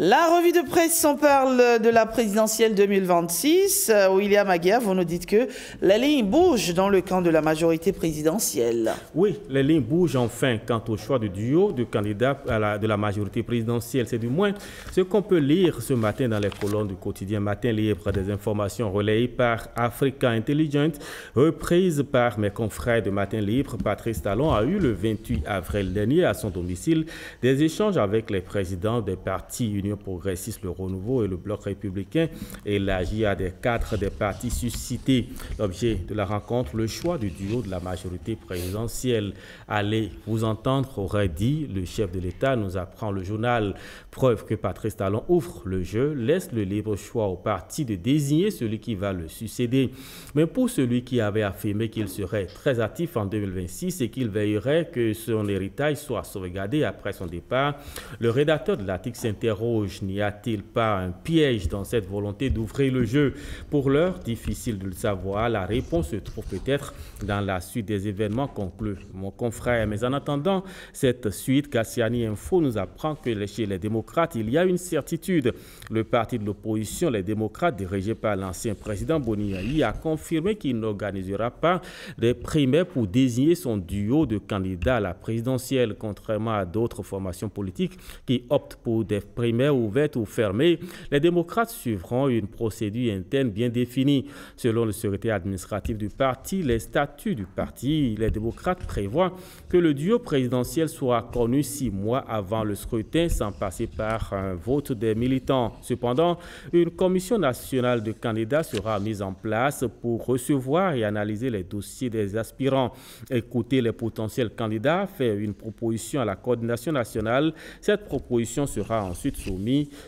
La revue de presse, on parle de la présidentielle 2026. William Aguiar, vous nous dites que la ligne bouge dans le camp de la majorité présidentielle. Oui, les lignes bougent enfin quant au choix du duo de candidats de la majorité présidentielle. C'est du moins ce qu'on peut lire ce matin dans les colonnes du quotidien Matin Libre. Des informations relayées par Africa Intelligence, reprises par mes confrères de Matin Libre. Patrice Talon a eu le 28 avril dernier à son domicile des échanges avec les présidents des partis Union progressiste, le Renouveau et le Bloc républicain, et élargi à des cadres des partis suscités. L'objet de la rencontre, le choix du duo de la majorité présidentielle. Allez vous entendre, aurait dit le chef de l'État, nous apprend le journal. Preuve que Patrice Talon ouvre le jeu, laisse le libre choix au parti de désigner celui qui va le succéder. Mais pour celui qui avait affirmé qu'il serait très actif en 2026 et qu'il veillerait que son héritage soit sauvegardé après son départ, le rédacteur de l'article s'interroge. N'y a-t-il pas un piège dans cette volonté d'ouvrir le jeu? Pour l'heure, difficile de le savoir. La réponse se trouve peut-être dans la suite des événements, conclut mon confrère. Mais en attendant cette suite, Kassiani Info nous apprend que chez les démocrates, il y a une certitude. Le parti de l'opposition, les démocrates, dirigé par l'ancien président Boni Yayi, a confirmé qu'il n'organisera pas des primaires pour désigner son duo de candidats à la présidentielle, contrairement à d'autres formations politiques qui optent pour des primaires ouvertes ou fermées. Les démocrates suivront une procédure interne bien définie. Selon le secrétaire administratif du parti, les statuts du parti, les démocrates prévoient que le duo présidentiel soit connu 6 mois avant le scrutin sans passer par un vote des militants. Cependant, une commission nationale de candidats sera mise en place pour recevoir et analyser les dossiers des aspirants, écouter les potentiels candidats, faire une proposition à la coordination nationale. Cette proposition sera ensuite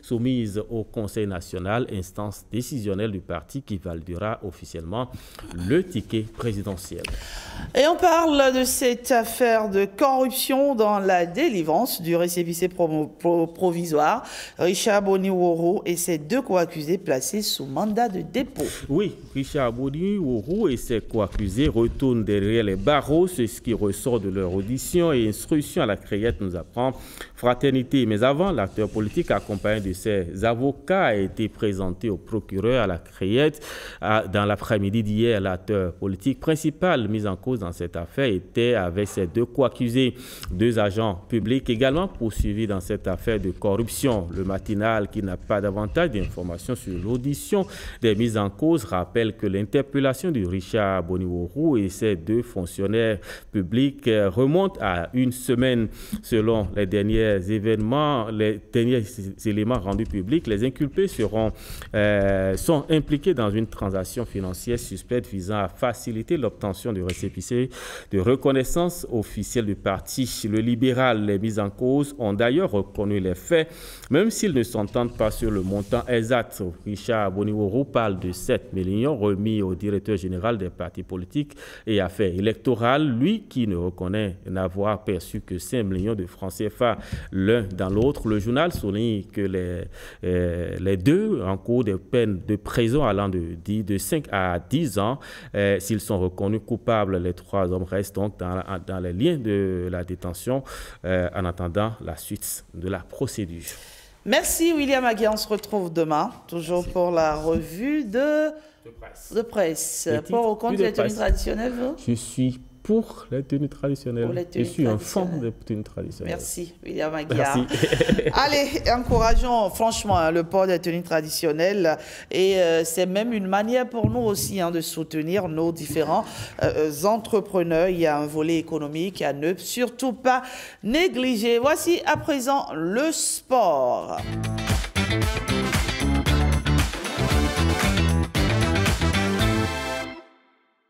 soumise au Conseil national, instance décisionnelle du parti qui validera officiellement le ticket présidentiel. Et on parle de cette affaire de corruption dans la délivrance du récépissé provisoire. Richard Boni-Woro et ses 2 co-accusés placés sous mandat de dépôt. Oui, Richard Boni-Woro et ses co-accusés retournent derrière les barreaux. C'est ce qui ressort de leur audition et instruction à la Crayette, nous apprend Fraternité. Mais avant, l'acteur politique accompagné de ses avocats a été présenté au procureur à la Crayette. Dans l'après-midi d'hier, l'acteur politique principal mis en cause dans cette affaire était avec ses 2 co-accusés, 2 agents publics également poursuivis dans cette affaire de corruption. Le matinal, qui n'a pas davantage d'informations sur l'audition des mises en cause, rappelle que l'interpellation de Richard Boni-Woro et ses 2 fonctionnaires publics remonte à une semaine. Selon les derniers éléments rendus publics, les inculpés sont impliqués dans une transaction financière suspecte visant à faciliter l'obtention de récépissé de reconnaissance officielle du parti. Le libéral, les mises en cause ont d'ailleurs reconnu les faits, même s'ils ne s'entendent pas sur le montant exact. Richard Boni-Woro parle de 7 millions remis au directeur général des partis politiques et affaires électorales, lui qui ne reconnaît n'avoir perçu que 5 millions de francs CFA l'un dans l'autre. Le journal souligne que les 2 encourent des peines de prison allant de 5 à 10 ans. S'ils sont reconnus coupables, les 3 hommes restent donc dans les liens de la détention en attendant la suite de la procédure. Merci William Aguiar. On se retrouve demain, toujours pour la revue de presse. Pour au compte des tenues traditionnelles, vous? Je suis pour les tenues traditionnelles. Je suis un fan des tenues traditionnelles. Merci, William Aguiar. Merci. Allez, encourageons franchement le port des tenues traditionnelles. Et c'est même une manière pour nous aussi de soutenir nos différents entrepreneurs. Il y a un volet économique à ne surtout pas négliger. Voici à présent le sport.